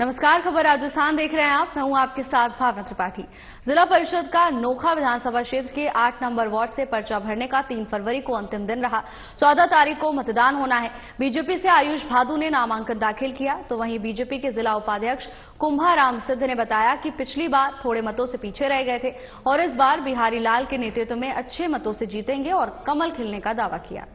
नमस्कार, खबर राजस्थान देख रहे हैं आप। मैं हूं आपके साथ भावना त्रिपाठी। जिला परिषद का नोखा विधानसभा क्षेत्र के 8 नंबर वार्ड से पर्चा भरने का 3 फरवरी को अंतिम दिन रहा। 14 तारीख को मतदान होना है। बीजेपी से आयुष भादु ने नामांकन दाखिल किया, तो वहीं बीजेपी के जिला उपाध्यक्ष कुंभाराम सिद्ध ने बताया कि पिछली बार थोड़े मतों से पीछे रह गए थे और इस बार बिहारी लाल के नेतृत्व में अच्छे मतों से जीतेंगे और कमल खिलने का दावा किया।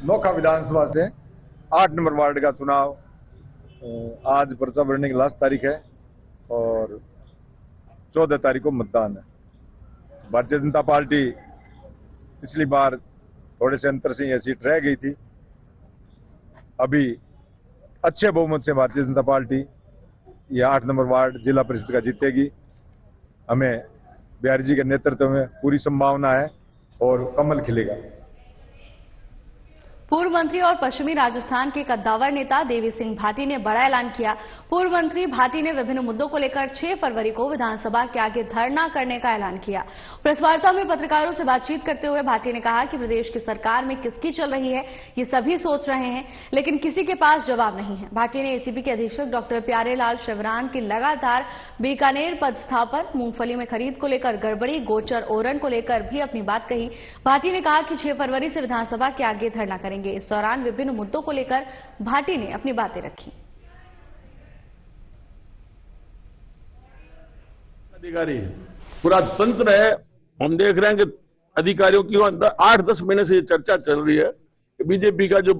नोखा विधानसभा से 8 नंबर वार्ड का चुनाव आज पर्चा भरने की लास्ट तारीख है और 14 तारीख को मतदान है। भारतीय जनता पार्टी पिछली बार थोड़े से अंतर से यह सीट रह गई थी। अभी अच्छे बहुमत से भारतीय जनता पार्टी यह 8 नंबर वार्ड जिला परिषद का जीतेगी। हमें बिहारी जी के नेतृत्व में पूरी संभावना है और कमल खिलेगा। पूर्व मंत्री और पश्चिमी राजस्थान के कद्दावर नेता देवी सिंह भाटी ने बड़ा ऐलान किया। पूर्व मंत्री भाटी ने विभिन्न मुद्दों को लेकर 6 फरवरी को विधानसभा के आगे धरना करने का ऐलान किया। प्रेस वार्ता में पत्रकारों से बातचीत करते हुए भाटी ने कहा कि प्रदेश की सरकार में किसकी चल रही है ये सभी सोच रहे हैं, लेकिन किसी के पास जवाब नहीं है। भाटी ने एसीबी के अधीक्षक डॉक्टर प्यारेलाल शिवरान की लगातार बीकानेर पदस्थापन, मूंगफली में खरीद को लेकर गड़बड़ी, गोचर ओरन को लेकर भी अपनी बात कही। भाटी ने कहा कि 6 फरवरी से विधानसभा के आगे धरना करेंगे। इस दौरान विभिन्न मुद्दों को लेकर भाटी ने अपनी बातें रखी। अधिकारी पूरा तंत्र है। हम देख रहे हैं कि अधिकारियों की 8-10 महीने से ये चर्चा चल रही है कि बीजेपी का जो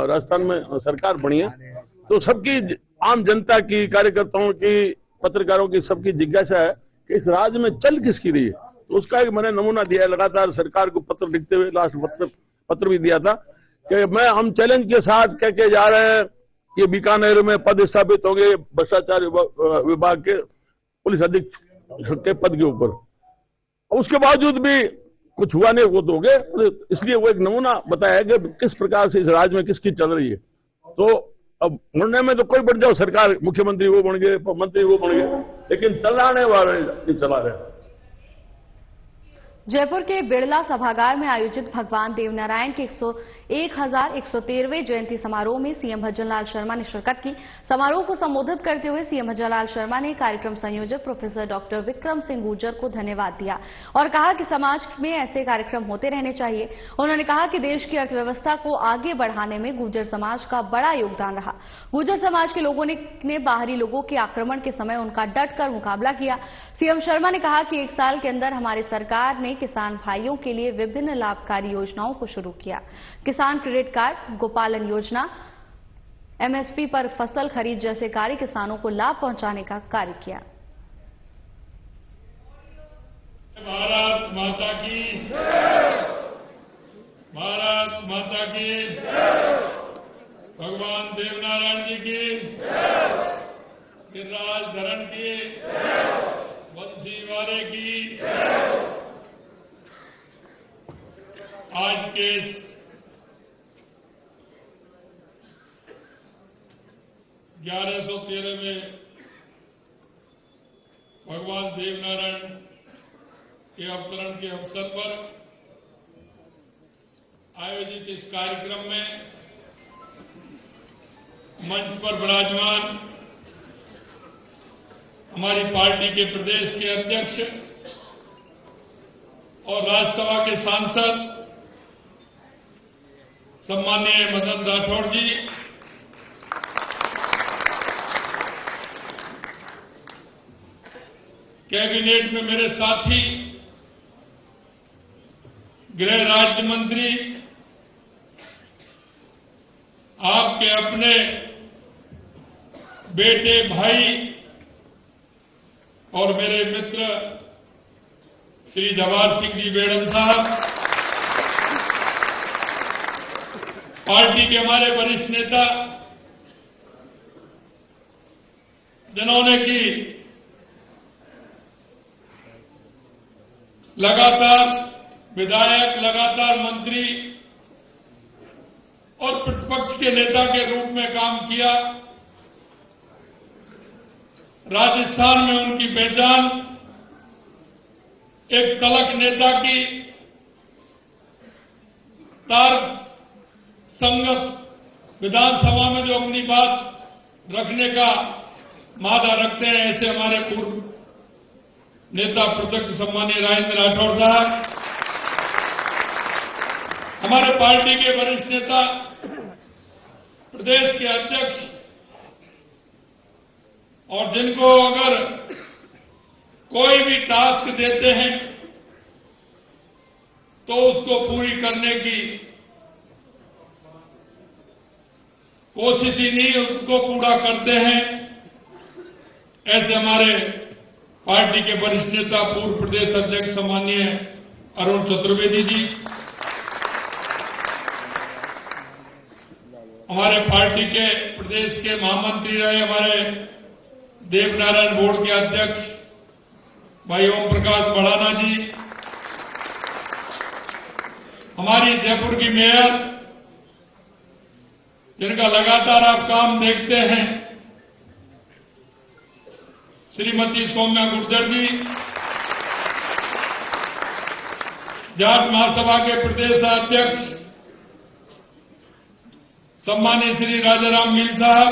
राजस्थान में सरकार बनी है तो सबकी, आम जनता की, कार्यकर्ताओं की, पत्रकारों की, सबकी जिज्ञासा है कि इस राज्य में चल किसकी रही है। तो उसका एक मैंने नमूना दिया है। लगातार सरकार को पत्र लिखते हुए लास्ट पत्र भी दिया था कि हम चैलेंज के साथ कह के जा रहे हैं कि बीकानेर में पद स्थापित होंगे भ्रष्टाचार विभाग के पुलिस अधीक्षक के पद के ऊपर। उसके बावजूद भी कुछ हुआ नहीं, वो तो हो गए। इसलिए वो एक नमूना बताया कि किस प्रकार से इस राज्य में किसकी चल रही है। तो अब मुड़ने में तो कोई बन जाओ सरकार, मुख्यमंत्री वो बन गए, मंत्री वो बन गए, लेकिन चलाने वाले चला रहे। जयपुर के बिड़ला सभागार में आयोजित भगवान देवनारायण के 1113वें जयंती समारोह में सीएम भजनलाल शर्मा ने शिरकत की। समारोह को संबोधित करते हुए सीएम भजनलाल शर्मा ने कार्यक्रम संयोजक प्रोफेसर डॉक्टर विक्रम सिंह गुर्जर को धन्यवाद दिया और कहा कि समाज में ऐसे कार्यक्रम होते रहने चाहिए। उन्होंने कहा कि देश की अर्थव्यवस्था को आगे बढ़ाने में गुर्जर समाज का बड़ा योगदान रहा। गुर्जर समाज के लोगों ने बाहरी लोगों के आक्रमण के समय उनका डटकर मुकाबला किया। सीएम शर्मा ने कहा कि 1 साल के अंदर हमारी सरकार ने किसान भाइयों के लिए विभिन्न लाभकारी योजनाओं को शुरू किया। किसान क्रेडिट कार्ड, गोपालन योजना, एमएसपी पर फसल खरीद जैसे कार्य किसानों को लाभ पहुंचाने का कार्य किया। भारत माता की जय। भारत माता की जय। भगवान देवनारायण जी की जय। गिरिराज धरण की जय। बंसी वाले की जय। आज के इस में भगवान देवनारायण के अवतरण के अवसर पर आयोजित इस कार्यक्रम में मंच पर विराजमान हमारी पार्टी के प्रदेश के अध्यक्ष और राज्यसभा के सांसद सम्माननीय मदन राठौड़ जी, कैबिनेट में मेरे साथी गृह राज्य मंत्री, आपके अपने बेटे, भाई और मेरे मित्र श्री जवाहर सिंह जी बेड़न साहब, पार्टी के हमारे वरिष्ठ नेता जिन्होंने की लगातार विधायक, लगातार मंत्री और प्रतिपक्ष के नेता के रूप में काम किया। राजस्थान में उनकी पहचान एक तलक नेता की, तर्क संगत विधानसभा में जो अपनी बात रखने का मादा रखते हैं, ऐसे हमारे पूर्व नेता प्रत्यक्ष सम्मानीय राजेंद्र राठौड़ साहब, हमारे पार्टी के वरिष्ठ नेता, प्रदेश के अध्यक्ष, और जिनको अगर कोई भी टास्क देते हैं तो उसको पूरी करने की कोशिश ही नहीं, उसको पूरा करते हैं, ऐसे हमारे पार्टी के वरिष्ठ नेता पूर्व प्रदेश अध्यक्ष सम्मानीय अरुण चतुर्वेदी जी, हमारे पार्टी के प्रदेश के महामंत्री रहे हमारे देवनारायण बोर्ड के अध्यक्ष भाई ओम प्रकाश बढ़ाना जी, हमारी जयपुर की मेयर जिनका लगातार आप काम देखते हैं, श्रीमती सौम्या गुर्जर जी, जाट महासभा के प्रदेश अध्यक्ष सम्मानीय श्री राजाराम मील साहब,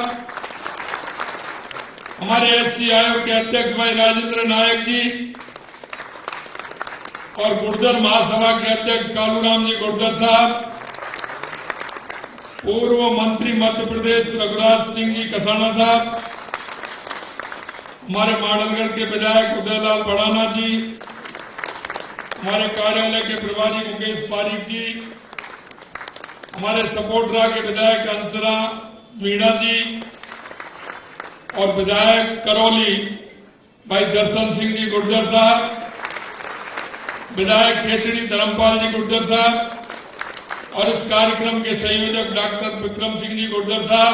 हमारे एसटी आयोग के अध्यक्ष भाई राजेंद्र नायक जी और गुर्जर महासभा के अध्यक्ष कालूराम जी गुर्जर साहब, पूर्व मंत्री मध्य प्रदेश रघुराज सिंह जी कसाना साहब, हमारे माडलगढ़ के विधायक उदयलाल बढ़ाना जी, हमारे कार्यालय के प्रभारी मुकेश पारीक जी, हमारे सपोटरा के विधायक अंसरा मीणा जी और विधायक करौली भाई दर्शन सिंह जी गुर्जर साहब, विधायक खेतड़ी धर्मपाल जी गुर्जर साहब और इस कार्यक्रम के संयोजक डॉक्टर विक्रम सिंह जी गुर्जर साहब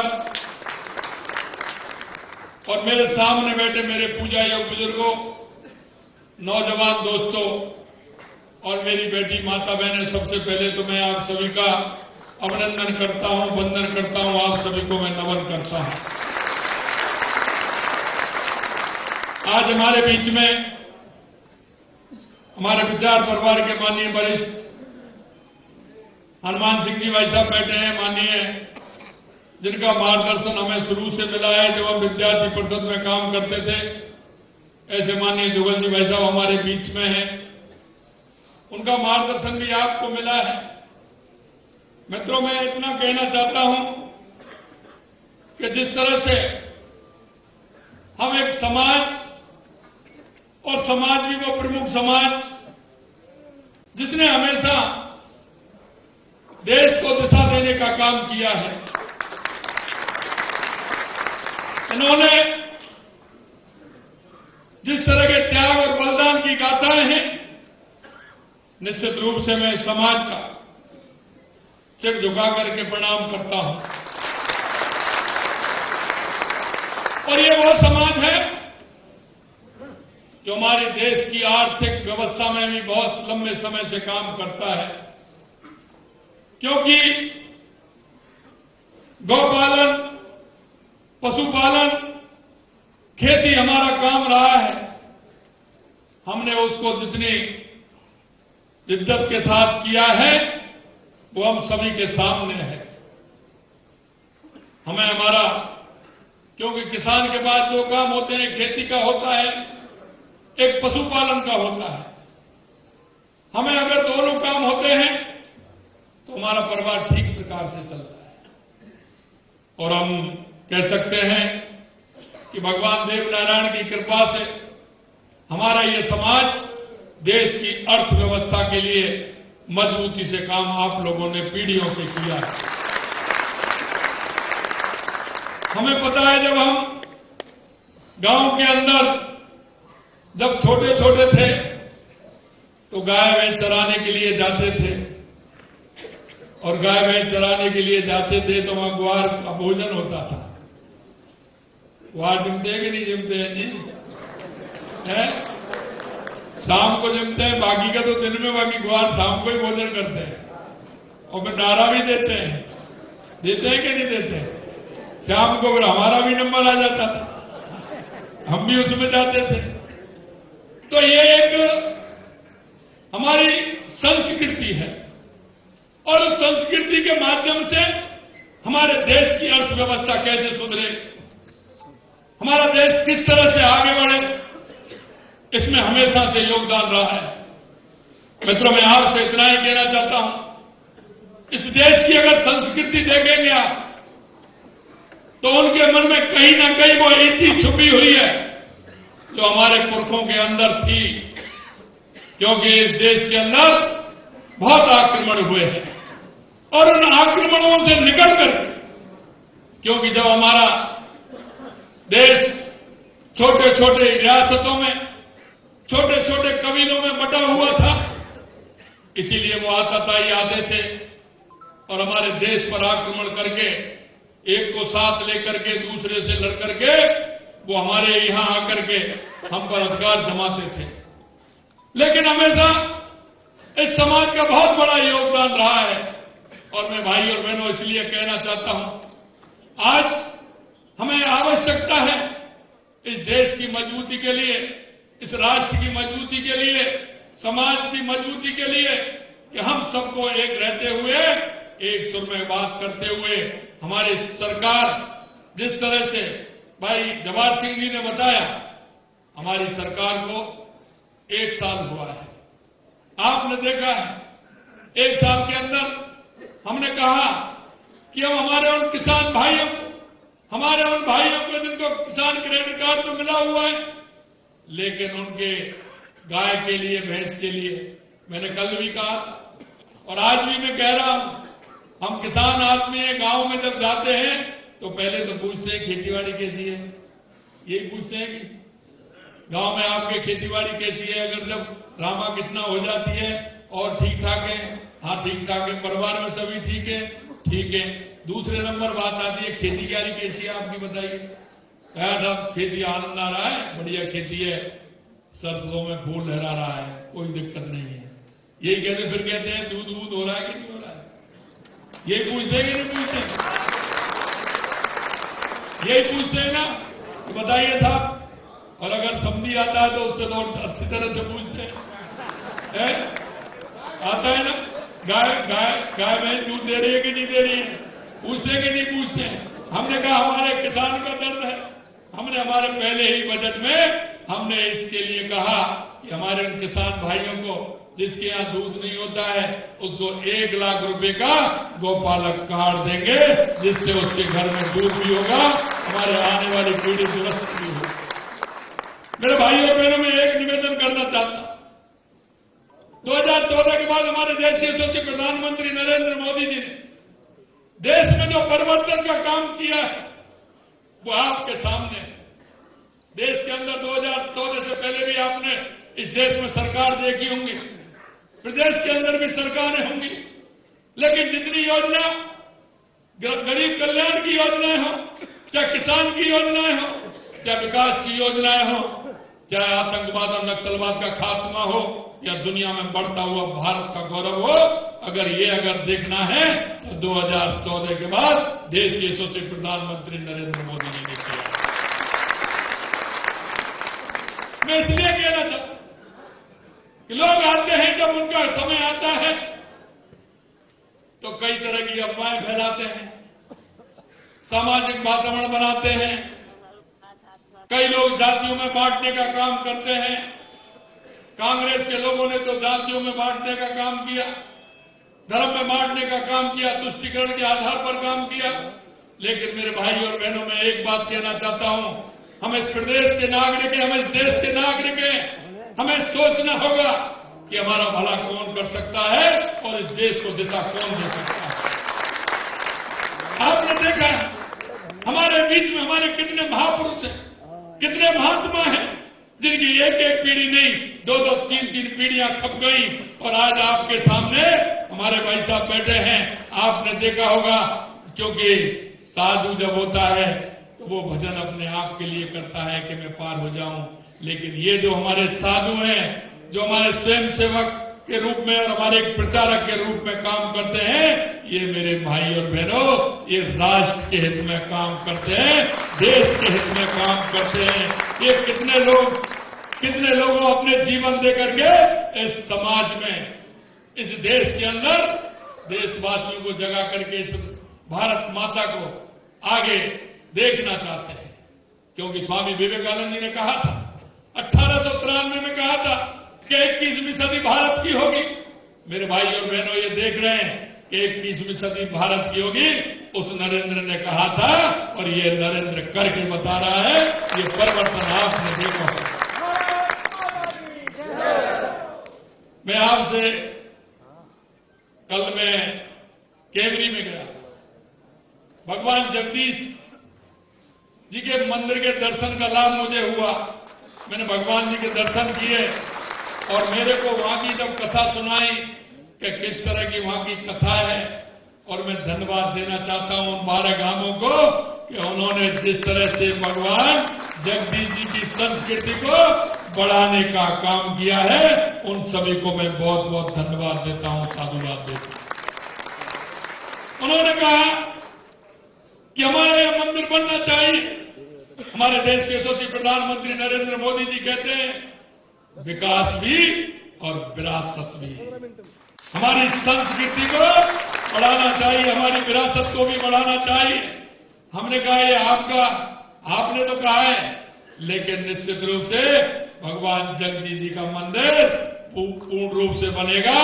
और मेरे सामने बैठे मेरे पूजा योग बुजुर्गों, नौजवान दोस्तों और मेरी बेटी माता बहनें, सबसे पहले तो मैं आप सभी का अभिनंदन करता हूं, वंदन करता हूं, आप सभी को मैं नमन करता हूं। आज हमारे बीच में हमारे विचार परिवार के माननीय वरिष्ठ हनुमान सिंह जी भाई साहब बैठे हैं, माननीय, जिनका मार्गदर्शन हमें शुरू से मिला है जब हम विद्यार्थी परिषद में काम करते थे। ऐसे माननीय जुगल जी भाई साहब हमारे बीच में हैं, उनका मार्गदर्शन भी आपको मिला है। मित्रों, मैं इतना कहना चाहता हूं कि जिस तरह से हम एक समाज, और समाज भी वो प्रमुख समाज जिसने हमेशा देश को दिशा देने का काम किया है, इन्होंने जिस तरह के त्याग और बलिदान की गाथाएं हैं, निश्चित रूप से मैं समाज का सिर झुका करके प्रणाम करता हूं। और ये वो समाज है जो हमारे देश की आर्थिक व्यवस्था में भी बहुत लंबे समय से काम करता है, क्योंकि गौपालन, पशुपालन, खेती हमारा काम रहा है। हमने उसको जितनी शिद्दत के साथ किया है वो हम सभी के सामने है। हमें हमारा, क्योंकि किसान के बाद जो काम होते हैं, खेती का होता है, एक पशुपालन का होता है। हमें अगर दोनों काम होते हैं तो हमारा परिवार ठीक प्रकार से चलता है। और हम कह सकते हैं कि भगवान देवनारायण की कृपा से हमारा ये समाज देश की अर्थव्यवस्था के लिए मजबूती से काम आप लोगों ने पीढ़ियों से किया है। हमें पता है, जब हम गांव के अंदर जब छोटे छोटे थे तो गाय भैंस चराने के लिए जाते थे, और गाय भैंस चराने के लिए जाते थे तो वहां ग्वार का भोजन होता था। ग्वार जमते हैं कि नहीं जमते हैं जी? है? शाम को जमते हैं, बाकी का तो दिन में, बाकी ग्वार शाम को ही भोजन करते हैं और फिर नारा भी देते हैं। देते हैं कि नहीं देते हैं? शाम को फिर हमारा भी नंबर आ जाता था, हम भी उसमें जाते थे। तो ये एक हमारी संस्कृति है, और उस संस्कृति के माध्यम से हमारे देश की अर्थव्यवस्था कैसे सुधरे, हमारा देश किस तरह से आगे बढ़े, इसमें हमेशा से योगदान रहा है। मित्रों, मैं आपसे इतना ही कहना चाहता हूं, इस देश की अगर संस्कृति देखेंगे आप, तो उनके मन में कहीं ना कहीं वो नीति छुपी हुई है जो हमारे पुरखों के अंदर थी, क्योंकि इस देश के अंदर बहुत आक्रमण हुए हैं और उन आक्रमणों से निकल कर, क्योंकि जब हमारा देश छोटे छोटे रियासतों में, छोटे छोटे कबीलों में बटा हुआ था, इसीलिए वो आतताई आते थे और हमारे देश पर आक्रमण करके, एक को साथ लेकर के दूसरे से लड़ करके वो हमारे यहां आकर के हम पर अधिकार जमाते थे। लेकिन हमेशा इस समाज का बहुत बड़ा योगदान रहा है और मैं भाई और बहनों इसलिए कहना चाहता हूं, आज हमें आवश्यकता है इस देश की मजबूती के लिए, इस राष्ट्र की मजबूती के लिए, समाज की मजबूती के लिए कि हम सबको एक रहते हुए, एक सुर में बात करते हुए, हमारी सरकार जिस तरह से भाई जवाहर सिंह जी ने बताया, हमारी सरकार को 1 साल हुआ है। आपने देखा है 1 साल के अंदर हमने कहा कि हम हमारे उन किसान भाइयों को, हमारे उन भाइयों को जिनको किसान क्रेडिट कार्ड तो मिला हुआ है, लेकिन उनके गाय के लिए, भैंस के लिए, मैंने कल भी कहा और आज भी मैं कह रहा हूं, हम किसान आदमी हैं, गांव में जब जाते हैं तो पहले तो पूछते हैं खेतीबाड़ी कैसी है, यही पूछते हैं कि गांव में आपके खेतीबाड़ी कैसी है। अगर जब रामा कृष्णा हो जाती है और ठीक ठाक है, हाँ ठीक ठाक है, परिवार में सभी ठीक है, ठीक है। दूसरे नंबर बात आती है खेती बाड़ी कैसी है आपकी, बताइए। साहब खेती आनंद आ रहा है, बढ़िया खेती है, सरसों में फूल लहरा रहा है, कोई दिक्कत नहीं है। यही कहते फिर कहते हैं दूध दूध हो रहा है कि नहीं हो रहा है, यही पूछते हैं कि नहीं पूछते, यही पूछते हैं ना कि बताइए साहब। और अगर समझी आता है तो उससे तो अच्छी तरह से पूछते हैं, आता है ना, गाय भैंस दूध दे रही है कि नहीं दे रही है, पूछते कि नहीं पूछते हैं। हमने कहा हमारे किसान का दर्द है, हमने हमारे पहले ही बजट में हमने इसके लिए कहा कि हमारे उन किसान भाइयों को जिसके यहां दूध नहीं होता है उसको 1 लाख रुपए का गोपालक कार्ड देंगे, जिससे उसके घर में दूध भी होगा, हमारे आने वाली पीढ़ी दुरुस्त भी होगी। मेरे भाइयों और बहनों, में एक निवेदन करना चाहता हूं, 2014 के बाद हमारे देश के यशस्वी प्रधानमंत्री नरेंद्र मोदी जी ने देश में जो परिवर्तन का काम किया है वो आपके सामने। देश के अंदर 2014 से पहले भी आपने इस देश में सरकार देखी होंगी, प्रदेश के अंदर भी सरकारें होंगी, लेकिन जितनी योजना गरीब कल्याण की योजनाएं हो, चाहे किसान की योजनाएं हो, चाहे विकास की योजनाएं हो, चाहे आतंकवाद और नक्सलवाद का खात्मा हो या दुनिया में बढ़ता हुआ भारत का गौरव हो, अगर देखना है तो 2014 के बाद देश के यशस्वी प्रधानमंत्री नरेंद्र मोदी जी ने किया। मैं इसलिए कहना चाहता हूं कि लोग आते हैं, जब उनका समय आता है तो कई तरह की अफवाहें फैलाते हैं, सामाजिक वातावरण बनाते हैं, कई लोग जातियों में बांटने का काम करते हैं। कांग्रेस के लोगों ने तो जातियों में बांटने का काम किया, धर्म में बांटने का काम किया, तुष्टीकरण के आधार पर काम किया। लेकिन मेरे भाई और बहनों, मैं एक बात कहना चाहता हूं, हम इस प्रदेश के नागरिक हैं, हम इस देश के नागरिक हैं, हमें सोचना होगा कि हमारा भला कौन कर सकता है और इस देश को दिशा कौन दे सकता है। आपने देखा हमारे बीच में हमारे कितने महापुरुष हैं, कितने महात्मा हैं, जिनकी एक एक पीढ़ी नहीं, 2-2, 3-3 पीढ़ियां खप गई और आज आपके सामने हमारे भाई साहब बैठे हैं। आपने देखा होगा, क्योंकि साधु जब होता है तो वो भजन अपने आप के लिए करता है कि मैं पार हो जाऊं, लेकिन ये जो हमारे साधु हैं, जो हमारे स्वयं सेवक के रूप में और हमारे एक प्रचारक के रूप में काम करते हैं, ये मेरे भाई और बहनों, ये राष्ट्र के हित में काम करते हैं, देश के हित में काम करते हैं। ये कितने लोगों अपने जीवन दे करके इस समाज में, इस देश के अंदर देशवासियों को जगा करके भारत माता को आगे देखना चाहते हैं। क्योंकि स्वामी विवेकानंद जी ने कहा था, 1893 में कहा था कि 21वीं सदी भारत की होगी। मेरे भाई और बहनों, ये देख रहे हैं कि 21वीं सदी भारत की होगी, उस नरेंद्र ने कहा था और ये नरेंद्र करके बता रहा है। ये परिवर्तन आपने देखा होगा। मैं आपसे कल मैं केवरी में गया, भगवान जगदीश जी के मंदिर के दर्शन का लाभ मुझे हुआ। मैंने भगवान जी के दर्शन किए और मेरे को वहां की जब कथा सुनाई कि किस तरह की वहां की कथा है, और मैं धन्यवाद देना चाहता हूं उन 12 गांवों को कि उन्होंने जिस तरह से भगवान जगदीश जी की संस्कृति को बढ़ाने का काम किया है, उन सभी को मैं बहुत बहुत धन्यवाद देता हूं, साधुवाद देता हूं। उन्होंने कहा कि हमारे यहां मंदिर बनना चाहिए। हमारे देश के यशस्वी प्रधानमंत्री नरेंद्र मोदी जी कहते हैं विकास भी और विरासत भी। हमारी संस्कृति को बढ़ाना चाहिए, हमारी विरासत को भी बढ़ाना चाहिए। हमने कहा ये आपका, आपने तो कहा है, लेकिन निश्चित रूप से भगवान जगदीश जी का मंदिर पूर्ण रूप से बनेगा,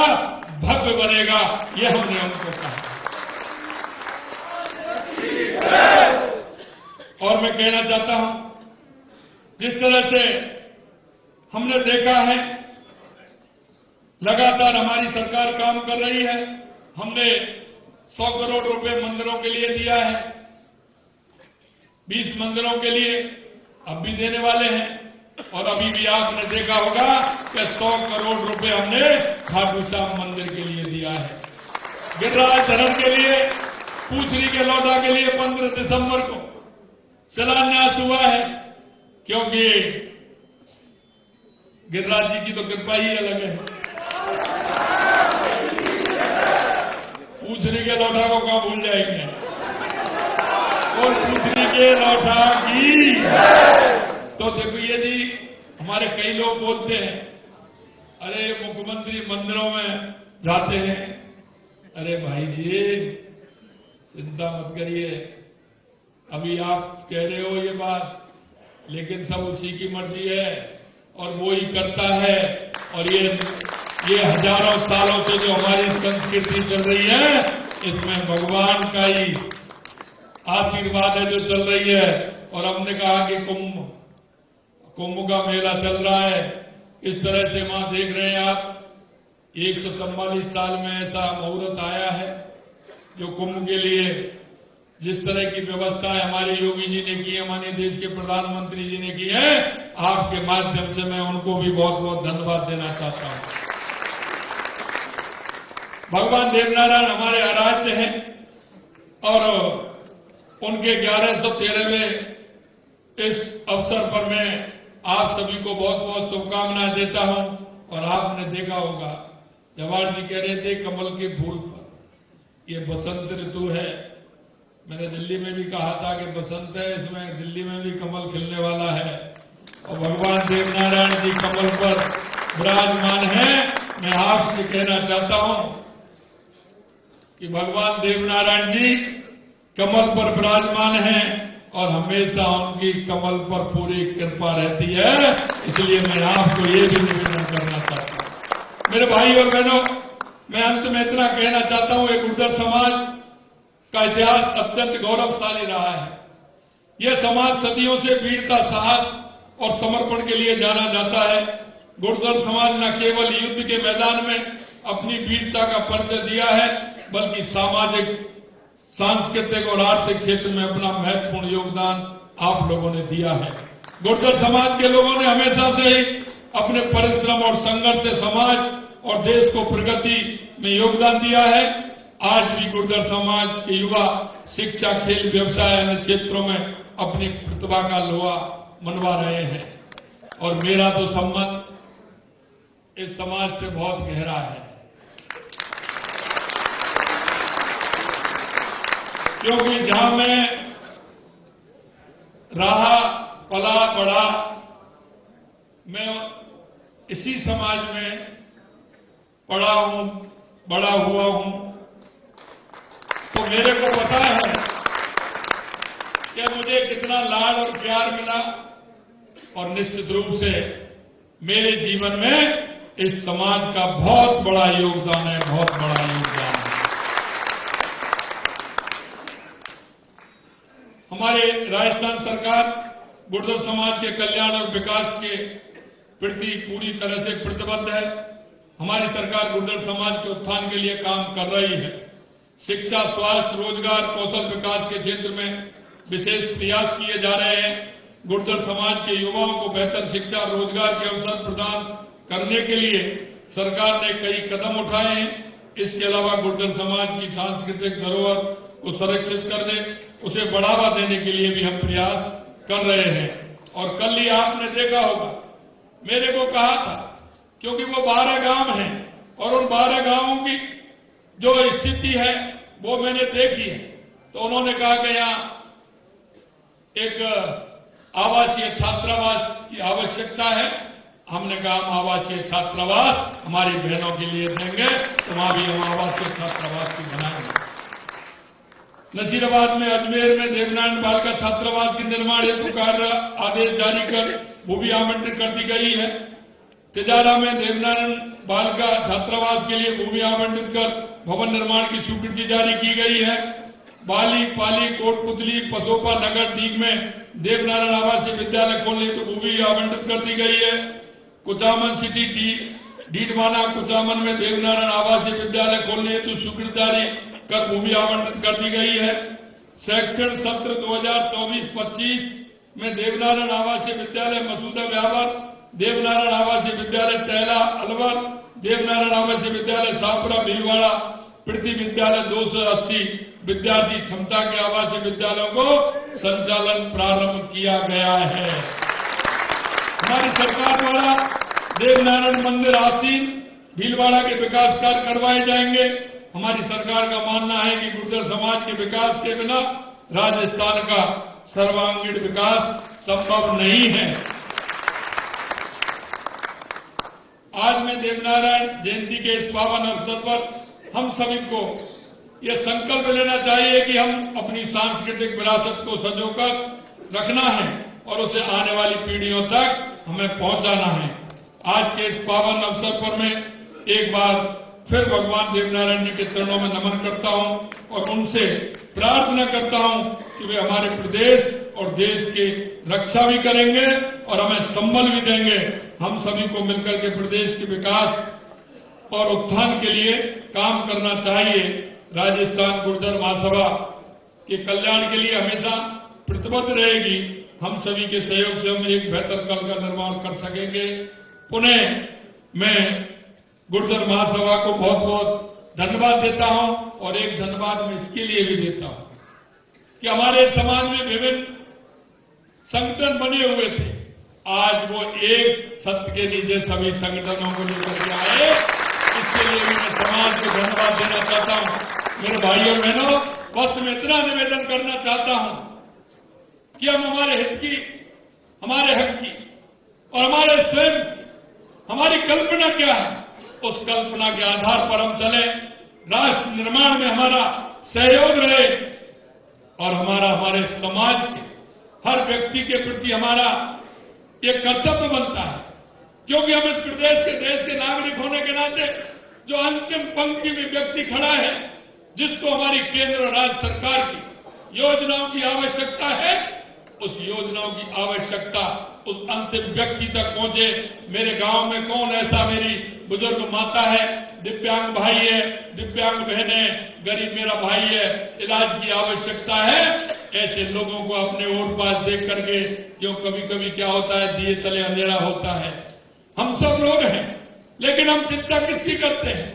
भव्य बनेगा, ये हमने उनको कहा। और मैं कहना चाहता हूं, जिस तरह से हमने देखा है लगातार हमारी सरकार काम कर रही है। हमने 100 करोड़ रुपए मंदिरों के लिए दिया है, 20 मंदिरों के लिए अब भी देने वाले हैं, और अभी भी आपने देखा होगा कि 100 करोड़ रुपए हमने खाटू श्याम मंदिर के लिए दिया है। गिरिराज धरण के लिए, पूछरी के लौटा के लिए 15 दिसंबर को शिलान्यास हुआ है, क्योंकि गिरिराज जी की तो कृपा ही अलग है। पूछरी के लौटा को कहां भूल जाएंगे, और पूछरी के लौटा की। तो देखो ये जी, हमारे कई लोग बोलते हैं अरे मुख्यमंत्री मंदिरों में जाते हैं। अरे भाई जी चिंता मत करिए, अभी आप कह रहे हो ये बात, लेकिन सब उसी की मर्जी है और वो ही करता है। और ये हजारों सालों से जो हमारी संस्कृति चल रही है, इसमें भगवान का ही आशीर्वाद है जो चल रही है। और हमने कहा कि कुंभ का मेला चल रहा है, इस तरह से वहां देख रहे हैं आप, 144 साल में ऐसा मुहूर्त आया है जो कुंभ के लिए जिस तरह की व्यवस्था हमारे योगी जी ने की है, हमारे देश के प्रधानमंत्री जी ने की है, आपके माध्यम से मैं उनको भी बहुत बहुत धन्यवाद देना चाहता हूं। भगवान देवनारायण हमारे आराध्य हैं और उनके 1113वें इस अवसर पर मैं आप सभी को बहुत बहुत शुभकामनाएं देता हूं। और आपने देखा होगा, जवाहर जी कह रहे थे कमल के फूल पर, ये बसंत ऋतु है। मैंने दिल्ली में भी कहा था कि बसंत है, इसमें दिल्ली में भी कमल खिलने वाला है और भगवान देवनारायण जी कमल पर विराजमान हैं। मैं आपसे कहना चाहता हूं कि भगवान देवनारायण जी कमल पर विराजमान हैं और हमेशा उनकी कमल पर पूरी कृपा रहती है। इसलिए मैं आपको ये भी निवेदन करना चाहता हूं। मेरे भाई और बहनों, मैं अंत में इतना कहना चाहता हूं, एक गुर्जर समाज का इतिहास अत्यंत गौरवशाली रहा है। यह समाज सदियों से वीरता, साहस और समर्पण के लिए जाना जाता है। गुर्जर समाज न केवल युद्ध के मैदान में अपनी वीरता का परिचय दिया है, बल्कि सामाजिक, सांस्कृतिक और आर्थिक क्षेत्र में अपना महत्वपूर्ण योगदान आप लोगों ने दिया है। गुर्जर समाज के लोगों ने हमेशा से ही अपने परिश्रम और संघर्ष से समाज और देश को प्रगति में योगदान दिया है। आज भी गुर्जर समाज के युवा शिक्षा, खेल, व्यवसाय अन्य क्षेत्रों में अपनी प्रतिभा का लोहा मनवा रहे हैं और मेरा तो संबंध इस समाज से बहुत गहरा है, क्योंकि जहां मैं रहा, पला, बढ़ा, मैं इसी समाज में पढ़ा हूं, बड़ा हुआ हूं, तो मेरे को पता है कि मुझे कितना लाड और प्यार मिला, और निश्चित रूप से मेरे जीवन में इस समाज का बहुत बड़ा योगदान है, बहुत बड़ा योगदान है। हमारे राजस्थान सरकार गुर्जर समाज के कल्याण और विकास के प्रति पूरी तरह से प्रतिबद्ध है। हमारी सरकार गुर्जर समाज के उत्थान के लिए काम कर रही है। शिक्षा, स्वास्थ्य, रोजगार, कौशल विकास के क्षेत्र में विशेष प्रयास किए जा रहे हैं। गुर्जर समाज के युवाओं को बेहतर शिक्षा, रोजगार के अवसर प्रदान करने के लिए सरकार ने कई कदम उठाए हैं। इसके अलावा गुर्जर समाज की सांस्कृतिक धरोहर को संरक्षित करने, उसे बढ़ावा देने के लिए भी हम प्रयास कर रहे हैं। और कल ही आपने देखा होगा, मेरे को कहा था, क्योंकि वो 12 गांव हैं और उन 12 गांवों की जो स्थिति है वो मैंने देखी है, तो उन्होंने कहा कि यहां एक आवासीय छात्रावास की आवश्यकता है। हमने कहा हम आवासीय छात्रावास हमारी बहनों के लिए देंगे, तो वहां भी हम आवासीय छात्रावास की बनाएंगे। नसीराबाद में, अजमेर में देवनारायण बालिका छात्रावास के निर्माण हेतु कार्य आदेश जारी कर भूमि आवंटित कर दी गई है। तिजारा में देवनारायण बालिका छात्रावास के लिए भूमि आवंटित कर भवन निर्माण की स्वीकृति जारी की गई है। बाली, पाली, कोटपुतली, पसोपा, नगर दीग में देवनारायण आवासीय विद्यालय खोलने हेतु भूमि आवंटित कर दी गई है। कुचामन सिटी, डीडवाना, कुचामन में देवनारायण आवासीय विद्यालय खोलने हेतु स्वीकृति जारी कर भूमि आवंटित कर दी गई है। शैक्षणिक सत्र 2024-25 में देवनारायण आवासीय विद्यालय मसूदा व्यावर, देवनारायण आवासीय विद्यालय टैला अलवर, देवनारायण आवासीय विद्यालय सापुरा भीलवाड़ा, प्रति विद्यालय 280 विद्यार्थी क्षमता के आवासीय विद्यालयों को संचालन प्रारंभ किया गया है। हमारी सरकार द्वारा देवनारायण मंदिर आसीन भीलवाड़ा के विकास कार्य करवाए जाएंगे। हमारी सरकार का मानना है कि गुर्जर समाज के विकास के बिना राजस्थान का सर्वांगीण विकास संभव नहीं है। आज मैं देवनारायण जयंती के इस पावन अवसर पर हम सभी को यह संकल्प लेना चाहिए कि हम अपनी सांस्कृतिक विरासत को संजोकर रखना है और उसे आने वाली पीढ़ियों तक हमें पहुंचाना है। आज के इस पावन अवसर पर मैं एक बार फिर भगवान देवनारायण जी के चरणों में नमन करता हूं और उनसे प्रार्थना करता हूं कि वे हमारे प्रदेश और देश की रक्षा भी करेंगे और हमें संबल भी देंगे। हम सभी को मिलकर के प्रदेश के विकास और उत्थान के लिए काम करना चाहिए। राजस्थान गुर्जर महासभा के कल्याण के लिए हमेशा प्रतिबद्ध रहेगी। हम सभी के सहयोग से हम एक बेहतर कल का निर्माण कर सकेंगे। पुनः मैं गुर्जर महासभा को बहुत बहुत धन्यवाद देता हूं और एक धन्यवाद मैं इसके लिए भी देता हूं कि हमारे समाज में विभिन्न संगठन बने हुए थे, आज वो एक सत्य के नीचे सभी संगठनों को लेकर के आए। इसके लिए भी मैं समाज को धन्यवाद देना चाहता हूं। मेरे भाइयों और बहनों, बस मैं इतना निवेदन करना चाहता हूं कि हम हमारे हित की, हमारे हक की और हमारे स्वयं हमारी कल्पना क्या है, उस कल्पना के आधार पर हम चले। राष्ट्र निर्माण में हमारा सहयोग रहे और हमारे समाज के हर व्यक्ति के प्रति हमारा ये कर्तव्य बनता है, क्योंकि हम इस प्रदेश के, देश के नागरिक होने के नाते जो अंतिम पंक्ति में व्यक्ति खड़ा है, जिसको हमारी केंद्र और राज्य सरकार की योजनाओं की आवश्यकता है, उस योजनाओं की आवश्यकता उस अंतिम व्यक्ति तक पहुंचे। मेरे गांव में कौन ऐसा मेरी बुजुर्ग माता है, दिव्यांग भाई है, दिव्यांग बहन है, गरीब मेरा भाई है, इलाज की आवश्यकता है, ऐसे लोगों को अपने ओर पास देख करके, क्यों कभी कभी क्या होता है, दिए तले अंधेरा होता है। हम सब लोग हैं, लेकिन हम चिंता किसकी करते हैं?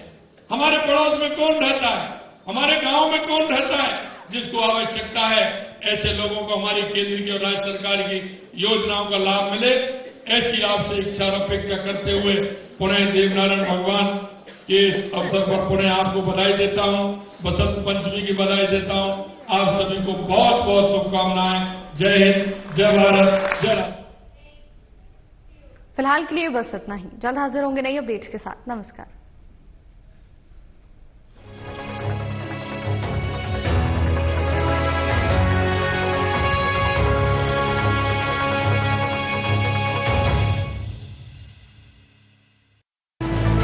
हमारे पड़ोस में कौन रहता है, हमारे गांव में कौन रहता है, जिसको आवश्यकता है ऐसे लोगों को हमारी केंद्र की और राज्य सरकार की योजनाओं का लाभ मिले। ऐसी आपसे इच्छा और अपेक्षा करते हुए पुनः देवनारायण भगवान के इस अवसर पर पुनः आपको बधाई देता हूं, बसंत पंचमी की बधाई देता हूं। आप सभी को बहुत बहुत शुभकामनाएं। जय हिंद, जय भारत, जय राम। फिलहाल के लिए बस इतना ही। जल्द हाजिर होंगे नई अपडेट्स के साथ। नमस्कार।